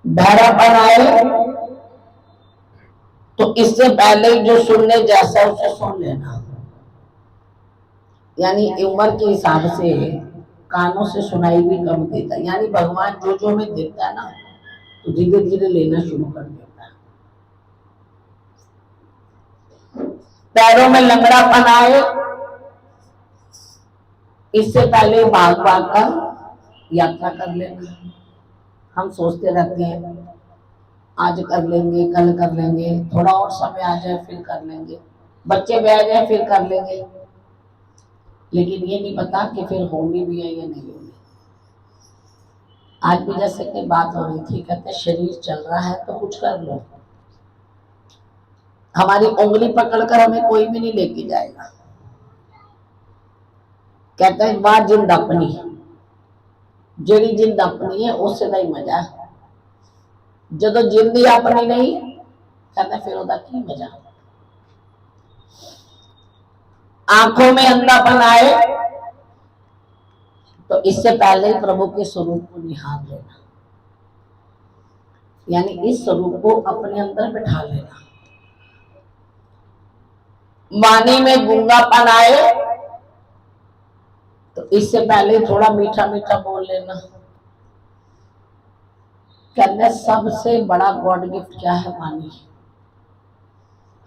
बहरापन आए तो इससे पहले जो सुनने जैसा उसे सुन लेना, यानी उम्र के हिसाब से कानों से सुनाई भी कम देता है। यानी भगवान जो जो हमें देता है ना तो धीरे धीरे लेना शुरू कर देता है। पैरों में लंगड़ापन आए, इससे पहले भाग भाग कर यात्रा कर लेना। हम सोचते रहते हैं आज कर लेंगे, कल कर लेंगे, थोड़ा और समय आ जाए फिर कर लेंगे, बच्चे भी आ जाए फिर कर लेंगे, लेकिन ये नहीं पता कि फिर होंगी भी है या नहीं होगी। आज भी जैसे कि बात हो रही थी, कहते शरीर चल रहा है तो कुछ कर लो। हमारी उंगली पकड़कर हमें कोई भी नहीं लेके जाएगा। कहते हैं वाह जिंद अपनी, जेड़ी जिंद अपनी है उससे नहीं मजा, जो जिंद ही अपनी नहीं कहते फिर ओदा की मजा। आंखों में अंधापन आए तो इससे पहले ही प्रभु के स्वरूप को निहार लेना, यानी इस स्वरूप को अपने अंदर बिठा लेना। वाणी में गूंगापन आए तो इससे पहले थोड़ा मीठा मीठा बोल लेना। कहते सबसे बड़ा गॉड गिफ्ट क्या है? वाणी।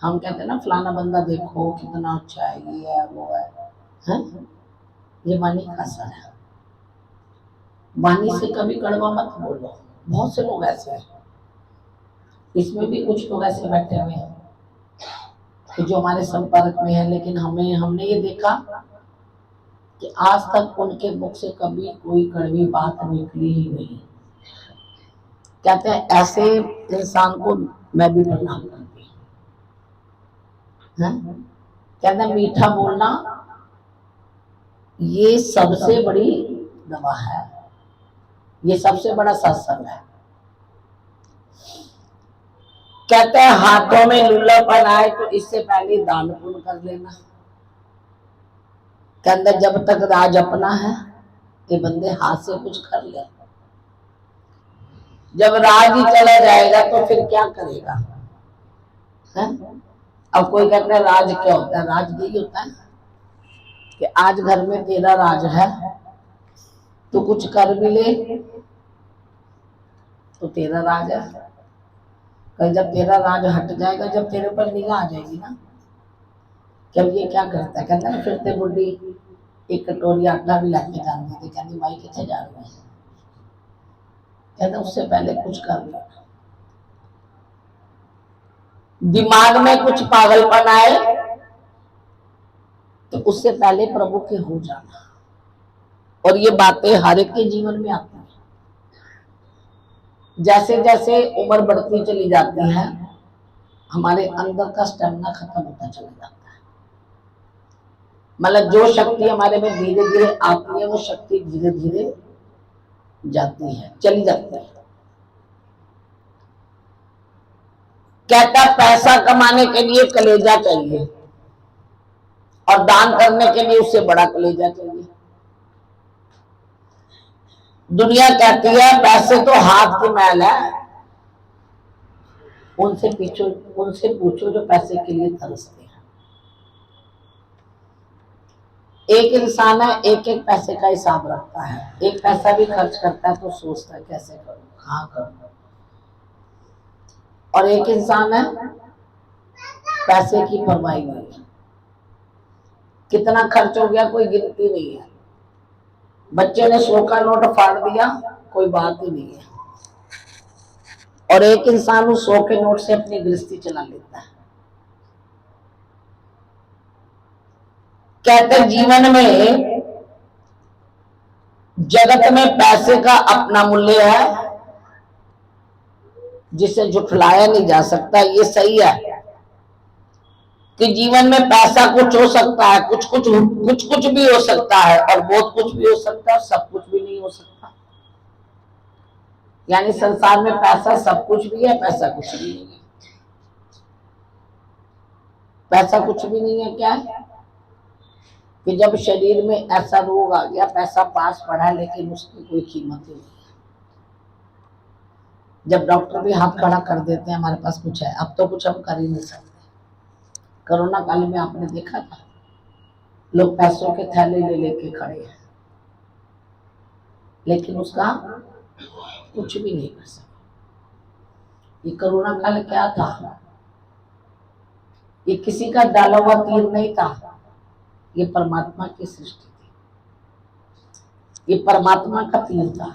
हम कहते हैं ना फलाना बंदा देखो कितना अच्छा है, ये है वो है? ये वाणी का असर है। वाणी से कभी कड़वा मत बोलो। बहुत से लोग ऐसे हैं, इसमें भी कुछ लोग ऐसे बैठे हुए हैं कि जो हमारे संपर्क में है, लेकिन हमने ये देखा कि आज तक उनके मुख से कभी कोई कड़वी बात निकली ही नहीं। कहते हैं ऐसे इंसान को मैं भी प्रणाम करती हूँ। कहते हैं मीठा बोलना ये सबसे बड़ी दवा है, ये सबसे बड़ा सत्संग है। कहते हैं हाथों में लूलापन आए तो इससे पहले दान पुण्य कर लेना। कहते जब तक राज अपना है ये बंदे हाथ से कुछ कर ले, जब राज ही चला जाएगा तो फिर क्या करेगा? है? अब कोई कहता है राज क्या होता है? राज यही होता है कि आज घर में तेरा राज है, तो कुछ कर भी ले तो तेरा राज है। कहीं जब तेरा राज हट जाएगा, जब तेरे पर निगाह आ जाएगी ना, जब ये क्या करता है, कहता है फिरते बुढ़ी एक कटोरी आटा भी लाके जाती थी, कहती भाई कितने जा रहे हैं? कहता उससे पहले कुछ कर लेना। दिमाग में कुछ पागलपन आए तो उससे पहले प्रभु के हो जाना। और ये बातें हर एक के जीवन में आती हैं। जैसे जैसे उम्र बढ़ती चली जाती है हमारे अंदर का स्टेमिना खत्म होता चला जाता है। मतलब जो शक्ति हमारे में धीरे धीरे आती है वो शक्ति धीरे धीरे जाती है, चली जाती है। कहता पैसा कमाने के लिए कलेजा चाहिए और दान करने के लिए उससे बड़ा कलेजा चाहिए। दुनिया कहती है पैसे तो हाथ की मैल है, उनसे पूछो जो पैसे के लिए तरसते हैं। एक इंसान है एक एक पैसे का हिसाब रखता है, एक पैसा भी खर्च करता है तो सोचता है कैसे करूं, कहां करूं। और एक इंसान है पैसे की परवाह नहीं है, कितना खर्च हो गया कोई गिनती नहीं है। बच्चे ने 100 का नोट फाड़ दिया कोई बात ही नहीं है। और एक इंसान उस 100 के नोट से अपनी गृहस्थी चला लेता है। कहते जीवन में जगत में पैसे का अपना मूल्य है जिसे झुठलाया नहीं जा सकता। ये सही है कि जीवन में पैसा कुछ हो सकता है, कुछ भी हो सकता है और बहुत कुछ भी हो सकता है, सब कुछ भी नहीं हो सकता। यानी संसार में पैसा सब कुछ भी है, पैसा कुछ भी नहीं है। पैसा कुछ भी नहीं है क्या है कि जब शरीर में ऐसा रोग आ गया, पैसा पास पड़ा लेकिन उसकी कोई कीमत ही नहीं है। जब डॉक्टर भी हाथ खड़ा कर देते हैं हमारे पास कुछ है, अब तो कुछ हम कर ही नहीं सकते। कोरोना काल में आपने देखा था, लोग पैसों के थैले ले लेके खड़े हैं, लेकिन उसका कुछ भी नहीं कर सके। ये कोरोना काल क्या था? ये किसी का डाला हुआ तीर नहीं था, ये परमात्मा की सृष्टि थी। ये परमात्मा का तीर था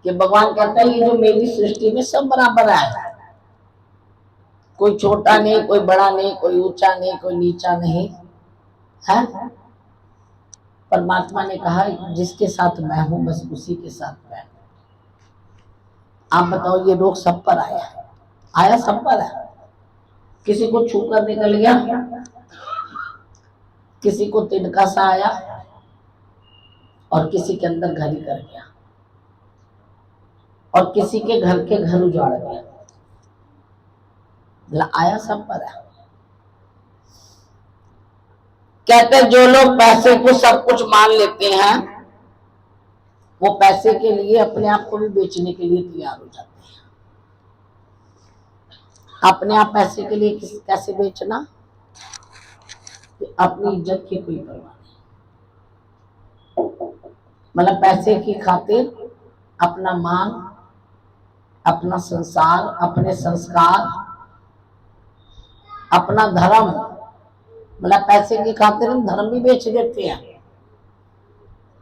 कि भगवान कहता है ये जो मेरी सृष्टि में सब बराबर है, कोई छोटा नहीं, कोई बड़ा नहीं, कोई ऊंचा नहीं, कोई नीचा नहीं है। परमात्मा ने कहा जिसके साथ मैं हूं बस उसी के साथ मैं। आप बताओ, ये रोग सब पर आया, आया सब पर है। किसी को छू कर निकल गया, किसी को तिनका सा आया, और किसी के अंदर घर ही कर गया, और किसी के घर उजाड़ गया। आया सब पर है। कहते जो लोग पैसे को सब कुछ मान लेते हैं, वो पैसे के लिए अपने आप को भी बेचने के लिए तैयार हो जाते हैं। अपने आप पैसे के लिए कैसे बेचना? कि अपनी इज्जत की कोई परवाह नहीं, मतलब पैसे की खातिर अपना मान, अपना संसार, अपने संस्कार, अपना धर्म, मतलब पैसे की खातिर हम धर्म भी बेच देते हैं।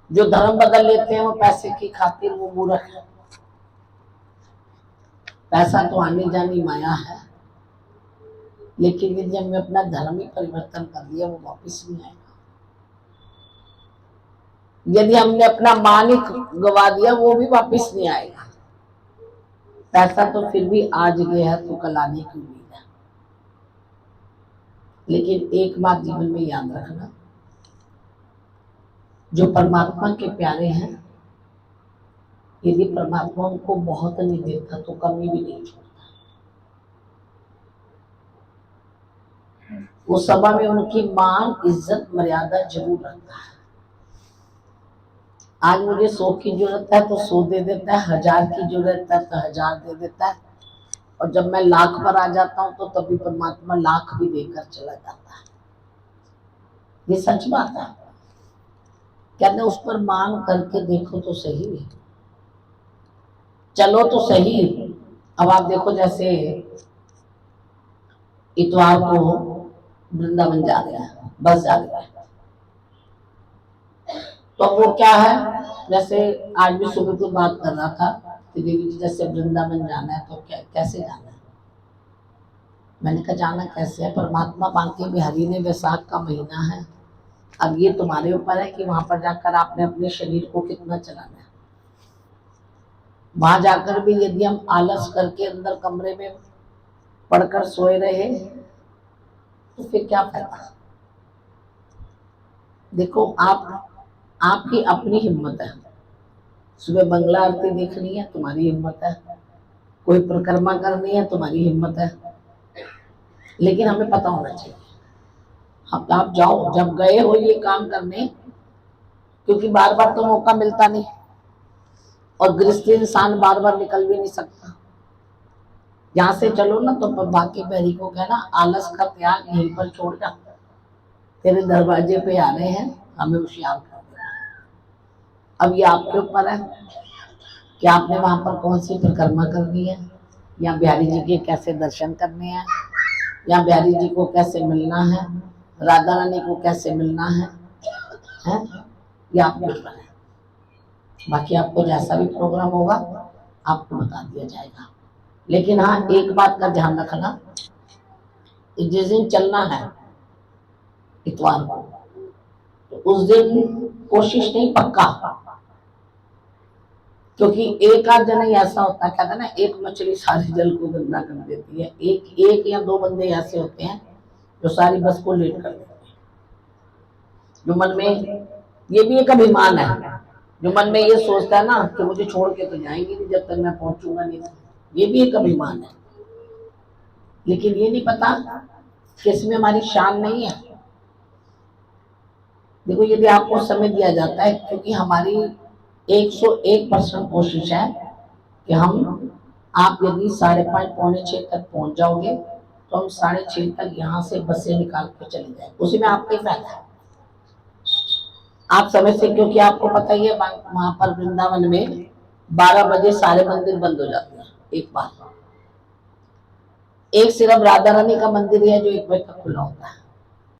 जो धर्म बदल लेते हैं वो पैसे की खातिर, वो मूर्ख है। पैसा तो आने जानी माया है, लेकिन यदि हमने अपना धर्म ही परिवर्तन कर दिया वो वापस नहीं आएगा। यदि हमने अपना मान ही गवा दिया वो भी वापस नहीं आएगा। पैसा तो फिर भी आज गया है तो कल आने की उम्मीद है। लेकिन एक बात जीवन में याद रखना, जो परमात्मा के प्यारे हैं, यदि परमात्मा उनको बहुत नहीं देता तो कमी भी नहीं छोड़ता। वो सभा में उनकी मान, इज्जत, मर्यादा जरूर रखता है। आज मुझे 100 की जरूरत है तो 100 दे देता है, 1000 की जरूरत है तो 1000 दे देता है, और जब मैं लाख पर आ जाता हूं तो तभी परमात्मा लाख भी देकर चला जाता है। ये सच बात है। कहते उस पर मान करके देखो तो सही, चलो तो सही। अब आप देखो, जैसे इतवार को वृंदावन जा रहे हैं, बस जा रहे हैं, तो वो क्या है, जैसे आज भी सुबह को बात कर रहा था कि देवी जी जैसे वृंदावन जाना है तो कैसे जाना है? मैंने कहा जाना कैसे है, परमात्मा बांके बिहारी ने वैसाख का महीना है, अब ये तुम्हारे ऊपर है कि वहां पर जाकर आपने अपने शरीर को कितना चलाना है। वहां जाकर भी यदि हम आलस करके अंदर कमरे में पढ़कर सोए रहे तो फिर क्या फायदा? देखो, आपकी अपनी हिम्मत है। सुबह मंगला आरती देखनी है, तुम्हारी हिम्मत है। कोई परिक्रमा करनी है, तुम्हारी हिम्मत है। लेकिन हमें पता होना चाहिए, आप जाओ, जब गए हो ये काम करने, क्योंकि बार बार तो मौका मिलता नहीं, और गृहस्थी इंसान बार बार निकल भी नहीं सकता। यहाँ से चलो ना तो बाकी बहरी को कहना आलस का त्याग यहीं पर छोड़ जा, तेरे दरवाजे पे आ रहे हैं, हमें होशियार कर देना। अब ये आपके ऊपर है कि आपने वहां पर कौन सी परिक्रमा करनी है, या बिहारी जी के कैसे दर्शन करने हैं, या बिहारी जी को कैसे मिलना है, राधा रानी को कैसे मिलना है, ये आपके ऊपर है। बाकी आपको जैसा भी प्रोग्राम होगा आपको बता दिया जाएगा। लेकिन हाँ, एक बात का ध्यान रखना, जिस दिन चलना है इतवार को, तो उस दिन कोशिश नहीं, पक्का, क्योंकि एक आध जन ही ऐसा होता है, कहता है ना, एक मछली सारे जल को गंदा कर देती है। एक या दो बंदे ऐसे होते हैं जो सारी बस को लेट कर देते हैं। जो मन में, ये भी एक अभिमान है, जो मन में ये सोचता है ना कि मुझे छोड़ के तो जाएंगे नहीं जब तक मैं पहुंचूंगा नहीं, ये भी एक अभिमान है। लेकिन ये नहीं पता कि इसमें हमारी शान नहीं है। देखो, यदि आपको समय दिया जाता है, क्योंकि हमारी 101% कोशिश है कि हम आप यदि 5:30 पौने 6 तक पहुंच जाओगे तो हम 6:30 तक यहाँ से बसें निकाल के चले जाए, उसी में आपका ही फायदा है। आप समय से, क्योंकि आपको पता ही है वहां पर वृंदावन में 12 बजे सारे मंदिर बंद हो जाते हैं एक बार। एक सिर्फ राधा रानी का मंदिर है जो 1 बजे तक खुला होता है।